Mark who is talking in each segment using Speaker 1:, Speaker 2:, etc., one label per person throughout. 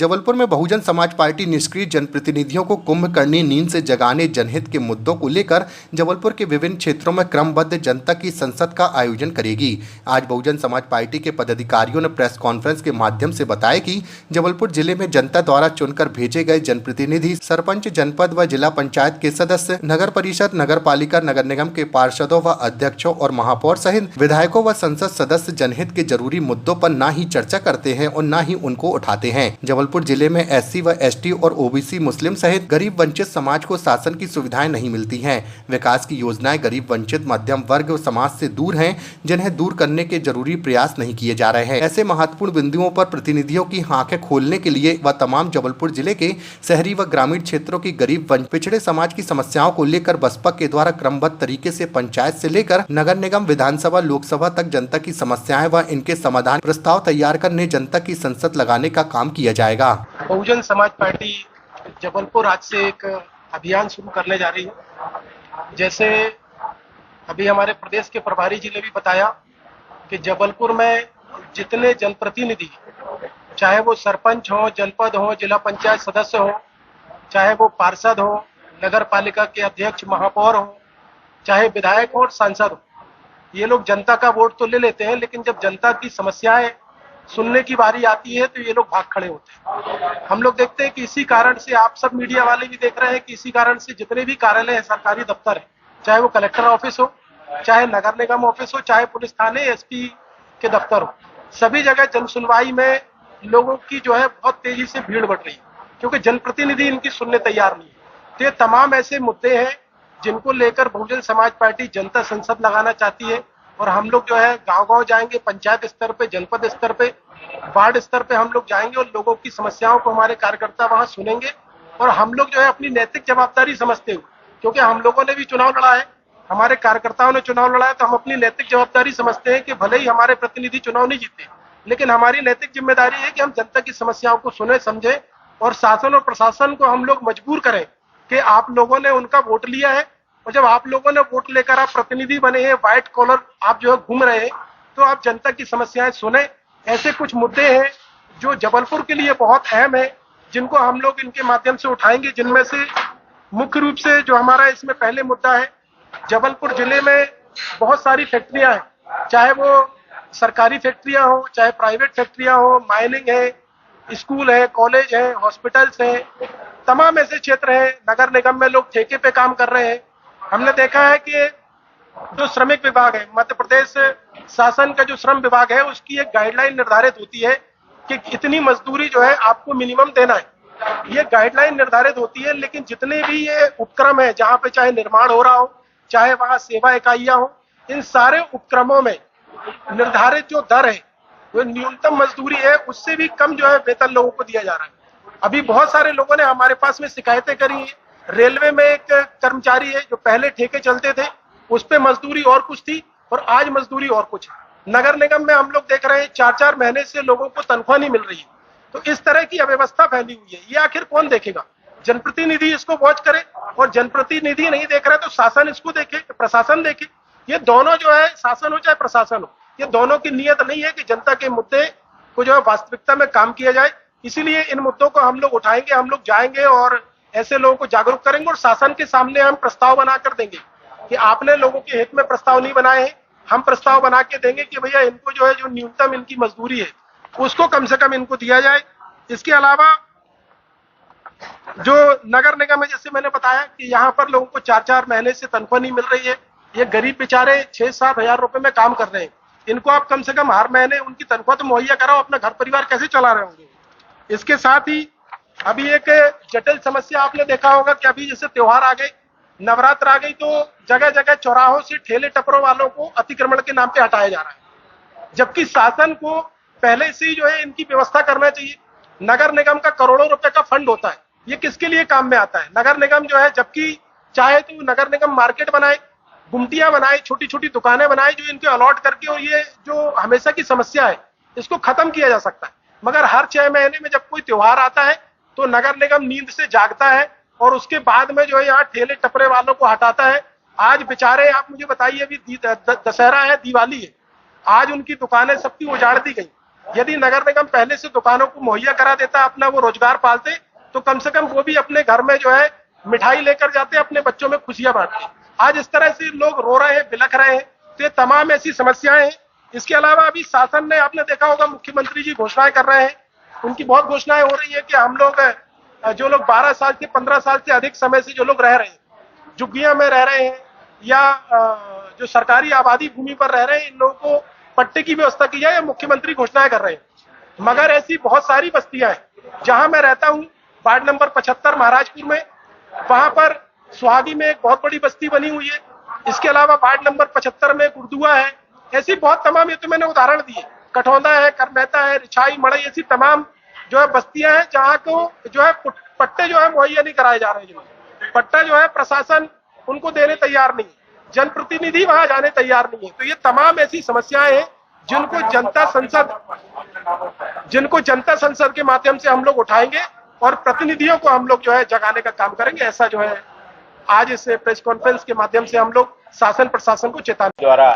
Speaker 1: जबलपुर में बहुजन समाज पार्टी निष्क्रिय जनप्रतिनिधियों को कुंभकर्णी नींद से जगाने जनहित के मुद्दों को लेकर जबलपुर के विभिन्न क्षेत्रों में क्रमबद्ध जनता की संसद का आयोजन करेगी। आज बहुजन समाज पार्टी के पदाधिकारियों ने प्रेस कॉन्फ्रेंस के माध्यम से बताया कि जबलपुर जिले में जनता द्वारा चुनकर भेजे गए जनप्रतिनिधि, सरपंच, जनपद व जिला पंचायत के सदस्य, नगर परिषद, नगर पालिका, नगर निगम के पार्षदों व अध्यक्षों और महापौर सहित विधायकों व संसद सदस्य जनहित के जरूरी मुद्दों पर न ही चर्चा करते हैं और न ही उनको उठाते हैं। जबलपुर जिले में एससी व एसटी और ओबीसी, मुस्लिम सहित गरीब वंचित समाज को शासन की सुविधाएं नहीं मिलती हैं। विकास की योजनाएं गरीब वंचित मध्यम वर्ग समाज से दूर हैं, जिन्हें दूर करने के जरूरी प्रयास नहीं किए जा रहे हैं। ऐसे महत्वपूर्ण बिंदुओं पर प्रतिनिधियों की आंखें खोलने के लिए व तमाम जबलपुर जिले के शहरी व ग्रामीण क्षेत्रों की गरीब पिछड़े समाज की समस्याओं को लेकर बसपा के द्वारा क्रमबद्ध तरीके से पंचायत से लेकर नगर निगम, विधानसभा, लोकसभा तक जनता की समस्याएं व इनके समाधान प्रस्ताव तैयार करने जनता की संसद लगाने का काम किया जाएगा।
Speaker 2: बहुजन समाज पार्टी जबलपुर आज से एक अभियान शुरू करने जा रही है। जैसे अभी हमारे प्रदेश के प्रभारी जी ने भी बताया कि जबलपुर में जितने जनप्रतिनिधि, चाहे वो सरपंच हो, जनपद हो, जिला पंचायत सदस्य हो, चाहे वो पार्षद हो, नगर पालिका के अध्यक्ष, महापौर हो, चाहे विधायक हो और सांसद हो, ये लोग जनता का वोट तो ले लेते हैं, लेकिन जब जनता की समस्याएं सुनने की बारी आती है तो ये लोग भाग खड़े होते हैं। हम लोग देखते हैं कि इसी कारण से, आप सब मीडिया वाले भी देख रहे हैं कि इसी कारण से जितने भी कार्यालय हैं, सरकारी दफ्तर है, चाहे वो कलेक्टर ऑफिस हो, चाहे नगर निगम ऑफिस हो, चाहे पुलिस थाने, एसपी के दफ्तर हो, सभी जगह जन सुनवाई में लोगों की जो है बहुत तेजी से भीड़ बढ़ रही है, क्योंकि जनप्रतिनिधि इनकी सुनने तैयार नहीं है। तो ये तमाम ऐसे मुद्दे हैं जिनको लेकर बहुजन समाज पार्टी जनता संसद लगाना चाहती है। और हम लोग जो है गांव-गांव जाएंगे, पंचायत स्तर पे, जनपद स्तर पे, वार्ड स्तर पे हम लोग जाएंगे और लोगों की समस्याओं को हमारे कार्यकर्ता वहां सुनेंगे। और हम लोग जो है अपनी नैतिक जवाबदारी समझते हुए, क्योंकि हम लोगों ने भी चुनाव लड़ा है, हमारे कार्यकर्ताओं ने चुनाव लड़ा है, तो हम अपनी नैतिक जवाबदारी समझते हैं कि भले ही हमारे प्रतिनिधि चुनाव नहीं जीते, लेकिन हमारी नैतिक जिम्मेदारी है कि हम जनता की समस्याओं को सुने, समझे और शासन और प्रशासन को हम लोग मजबूर करें कि आप लोगों ने उनका वोट लिया है और जब आप लोगों ने वोट लेकर आप प्रतिनिधि बने हैं, व्हाइट कॉलर आप जो है घूम रहे हैं, तो आप जनता की समस्याएं सुने। ऐसे कुछ मुद्दे हैं जो जबलपुर के लिए बहुत अहम है, जिनको हम लोग इनके माध्यम से उठाएंगे। जिनमें से मुख्य रूप से जो हमारा इसमें पहले मुद्दा है, जबलपुर जिले में बहुत सारी फैक्ट्रियां हैं, चाहे वो सरकारी फैक्ट्रियां हो, चाहे प्राइवेट फैक्ट्रियां हो, माइनिंग है, स्कूल है, कॉलेज है, हॉस्पिटल्स है, तमाम ऐसे क्षेत्र हैं। नगर निगम में लोग ठेके पे काम कर रहे हैं। हमने देखा है कि जो श्रमिक विभाग है, मध्य प्रदेश शासन का जो श्रम विभाग है, उसकी एक गाइडलाइन निर्धारित होती है कि इतनी मजदूरी जो है आपको मिनिमम देना है। ये गाइडलाइन निर्धारित होती है, लेकिन जितने भी ये उपक्रम है, जहाँ पे चाहे निर्माण हो रहा हो, चाहे वहाँ सेवा इकाइयाँ हो, इन सारे उपक्रमों में निर्धारित जो दर है, वो न्यूनतम मजदूरी है, उससे भी कम जो है वेतन लोगों को दिया जा रहा है। अभी बहुत सारे लोगों ने हमारे पास में शिकायतें करी है। रेलवे में एक कर्मचारी है जो पहले ठेके चलते थे, उस पे मजदूरी और कुछ थी और आज मजदूरी और कुछ है। नगर निगम में हम लोग देख रहे हैं 4-4 महीने से लोगों को तनख्वाह नहीं मिल रही है। तो इस तरह की अव्यवस्था फैली हुई है। ये आखिर कौन देखेगा? जनप्रतिनिधि इसको वॉच करे, और जनप्रतिनिधि नहीं देख रहे तो शासन इसको देखे, प्रशासन देखे। ये दोनों जो है, शासन हो चाहे प्रशासन हो, ये दोनों की नीयत नहीं है कि जनता के मुद्दे को जो है वास्तविकता में काम किया जाए। इसीलिए इन मुद्दों को हम लोग उठाएंगे, हम लोग जाएंगे और ऐसे लोगों को जागरूक करेंगे और शासन के सामने हम प्रस्ताव बना कर देंगे कि आपने लोगों के हित में प्रस्ताव नहीं बनाए हैं, हम प्रस्ताव बना के देंगे कि भैया इनको जो है, जो न्यूनतम इनकी मजदूरी है, उसको कम से कम इनको दिया जाए। इसके अलावा जो नगर निगम है, जैसे मैंने बताया कि यहाँ पर लोगों को 4-4 महीने से तनख्वाह नहीं मिल रही है। ये गरीब बेचारे 6-7 हजार रुपए में काम कर रहे हैं। इनको आप कम से कम हर महीने उनकी तनख्वाह तो मुहैया कराओ, अपना घर परिवार कैसे चला रहे होंगे। इसके साथ ही अभी एक जटिल समस्या आपने देखा होगा कि अभी जैसे त्योहार आ गए, नवरात्र आ गई, तो जगह जगह चौराहों से ठेले टपरों वालों को अतिक्रमण के नाम पे हटाया जा रहा है, जबकि शासन को पहले से ही जो है इनकी व्यवस्था करना चाहिए। नगर निगम का करोड़ों रुपए का फंड होता है, ये किसके लिए काम में आता है? नगर निगम जो है, जबकि चाहे तो नगर निगम मार्केट बनाए, गुमटियां बनाए, छोटी छोटी दुकानें बनाए जो इनके अलॉट करके, और ये जो हमेशा की समस्या है इसको खत्म किया जा सकता है। मगर हर 6 महीने में जब कोई त्योहार आता है तो नगर निगम नींद से जागता है और उसके बाद में जो है यहाँ ठेले टपरे वालों को हटाता है। आज बेचारे, आप मुझे बताइए, अभी दशहरा है, दिवाली है, आज उनकी दुकानें सबकी उजाड़ दी गई। यदि नगर निगम पहले से दुकानों को मुहैया करा देता, अपना वो रोजगार पालते, तो कम से कम वो भी अपने घर में जो है मिठाई लेकर जाते, अपने बच्चों में खुशियां बांटते। आज इस तरह से लोग रो रहे हैं, बिलख रहे हैं, तो ये तमाम ऐसी समस्याएं हैं। इसके अलावा अभी शासन ने, आपने देखा होगा, मुख्यमंत्री जी घोषणाएं कर रहे हैं, उनकी बहुत घोषणाएं हो रही है कि हम लोग, जो लोग 12 साल से 15 साल से अधिक समय से जो लोग रह रहे हैं, झुग्गियों में रह रहे हैं या जो सरकारी आबादी भूमि पर रह रहे हैं, इन लोगों को पट्टे की व्यवस्था की जाए, मुख्यमंत्री घोषणाएं कर रहे हैं। मगर ऐसी बहुत सारी बस्तियां हैं। जहां मैं रहता हूं, वार्ड नंबर 75 महाराजपुर में, वहां पर सुहागी में एक बहुत बड़ी बस्ती बनी हुई है। इसके अलावा वार्ड नंबर 75 में गुरदुआ है। ऐसी बहुत तमाम, ये तो मैंने उदाहरण दिए, कठौंदा है, करमेता है, रिछाई, मड़ई, ऐसी तमाम जो है बस्तियां हैं जहां को जो है पट्टे जो है मुहैया नहीं कराए जा रहे हैं। पट्टा जो है प्रशासन उनको देने तैयार नहीं है, जनप्रतिनिधि वहां जाने तैयार नहीं है। तो ये तमाम ऐसी समस्याएं हैं जिनको जनता संसद के माध्यम से हम लोग उठाएंगे और प्रतिनिधियों को हम लोग जो है जगाने का काम करेंगे। ऐसा जो है आज इस प्रेस कॉन्फ्रेंस के माध्यम से हम लोग शासन प्रशासन को चेतावनी
Speaker 3: द्वारा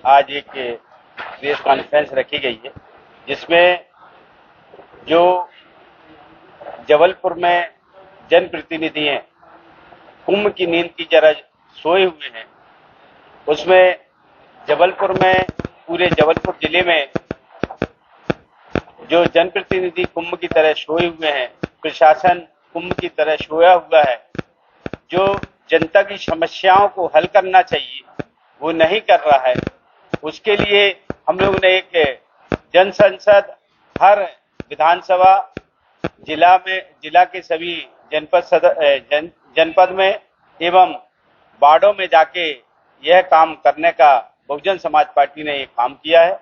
Speaker 3: आज एक प्रेस कॉन्फ्रेंस रखी गई है, जिसमें जो जबलपुर में जनप्रतिनिधि हैं, कुंभ की नींद की जरा सोए हुए हैं। उसमें जबलपुर में, पूरे जबलपुर जिले में जो जनप्रतिनिधि कुंभ की तरह सोए हुए हैं, प्रशासन कुंभ की तरह सोया हुआ है। जो जनता की समस्याओं को हल करना चाहिए वो नहीं कर रहा है। उसके लिए हम लोगों ने एक जन संसद हर विधानसभा जिला के सभी जनपद में एवं वार्डों में जाके यह काम करने का बहुजन समाज पार्टी ने ये काम किया है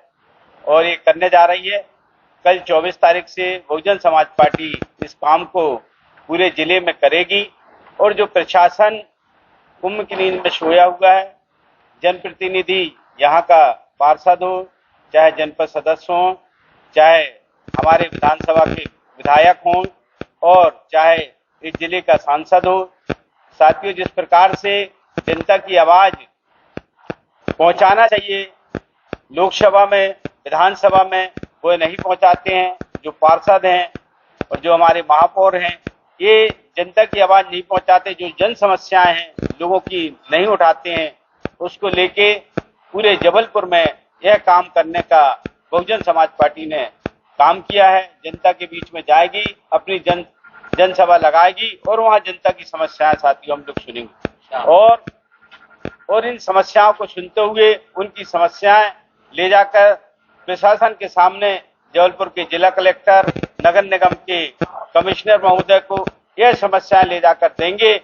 Speaker 3: और ये करने जा रही है। कल 24 तारीख से बहुजन समाज पार्टी इस काम को पूरे जिले में करेगी और जो प्रशासन कुंभ की नींद में सोया हुआ है, जनप्रतिनिधि यहाँ का पार्षद हो, चाहे जनपद सदस्य हो, चाहे हमारे विधानसभा के विधायक हों और चाहे इस जिले का सांसद हो, साथियों, जिस प्रकार से जनता की आवाज पहुंचाना चाहिए लोकसभा में, विधानसभा में, वो नहीं पहुंचाते हैं। जो पार्षद हैं और जो हमारे महापौर हैं, ये जनता की आवाज नहीं पहुंचाते। जो जन समस्याएं हैं लोगों की नहीं उठाते हैं। उसको लेके पूरे जबलपुर में यह काम करने का बहुजन समाज पार्टी ने काम किया है। जनता के बीच में जाएगी, अपनी जनसभा लगाएगी और वहां जनता की समस्याएं साथियों हम लोग सुनेंगे और इन समस्याओं को सुनते हुए उनकी समस्याएं ले जाकर प्रशासन के सामने, जबलपुर के जिला कलेक्टर, नगर निगम के कमिश्नर महोदय को यह समस्याएं ले जाकर देंगे,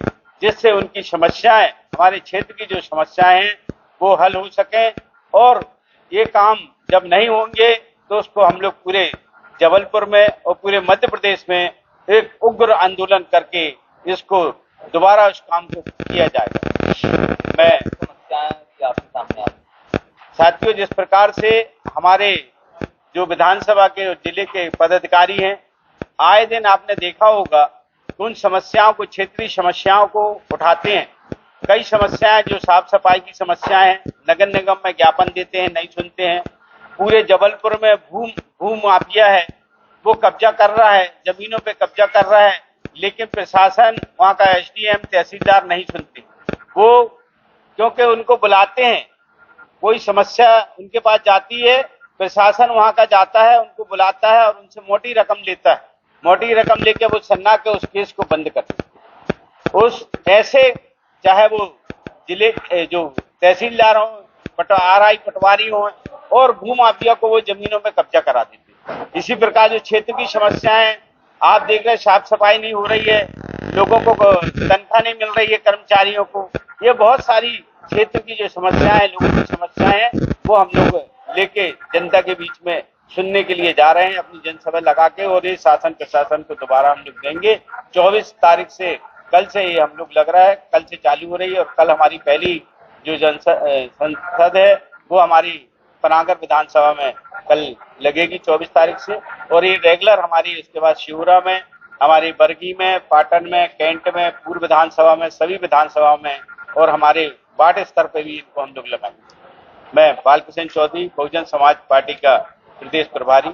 Speaker 3: जिससे उनकी समस्याएं, हमारे क्षेत्र की जो समस्याएं हैं वो हल हो सके। और ये काम जब नहीं होंगे तो उसको हम लोग पूरे जबलपुर में और पूरे मध्य प्रदेश में एक उग्र आंदोलन करके इसको दोबारा उस काम को किया जाएगा। मैं साथियों, जिस प्रकार से हमारे जो विधानसभा के और जिले के पदाधिकारी हैं, आए दिन आपने देखा होगा उन समस्याओं को, क्षेत्रीय समस्याओं को उठाते हैं। कई समस्याएं जो साफ सफाई की समस्याएं हैं, नगर निगम में ज्ञापन देते हैं, नहीं सुनते हैं। पूरे जबलपुर में भू माफिया है, वो कब्जा कर रहा है, जमीनों पे कब्जा कर रहा है, लेकिन प्रशासन, वहाँ का एसडीएम, तहसीलदार नहीं सुनते। वो क्योंकि उनको बुलाते हैं, कोई समस्या उनके पास जाती है, प्रशासन वहाँ का जाता है, उनको बुलाता है और उनसे मोटी रकम लेता है। मोटी रकम लेके वो सन्ना के उस केस को बंद करते हैं। उस ऐसे, चाहे वो जिले जो तहसीलदार हों, आरआई पटवारी हों, और भू माफिया को वो जमीनों में कब्जा करा देते हैं। इसी प्रकार जो क्षेत्र की समस्याएं आप देख रहे हैं, साफ सफाई नहीं हो रही है, लोगों को तनख्वाह नहीं मिल रही है, कर्मचारियों को, ये बहुत सारी क्षेत्र की जो समस्याएं, लोगों की समस्याएं हैं, वो हम लोग लेके जनता के बीच में सुनने के लिए जा रहे हैं अपनी जनसभा लगा के। और ये शासन प्रशासन को दोबारा हम लोग देंगे। 24 तारीख से, कल से ये हम लोग लग रहा है, कल से चालू हो रही है और कल हमारी पहली जो संसद है वो हमारी पनागर विधानसभा में कल लगेगी 24 तारीख से। और ये रेगुलर हमारी, इसके बाद शिवरा में, हमारी बरगी में, पाटन में, कैंट में, पूर्व विधानसभा में, सभी विधानसभाओं में और हमारे वार्ड स्तर पर भी इनको हम लोग लगाएंगे। मैं बालकिशन चौधरी, बहुजन समाज पार्टी का प्रदेश प्रभारी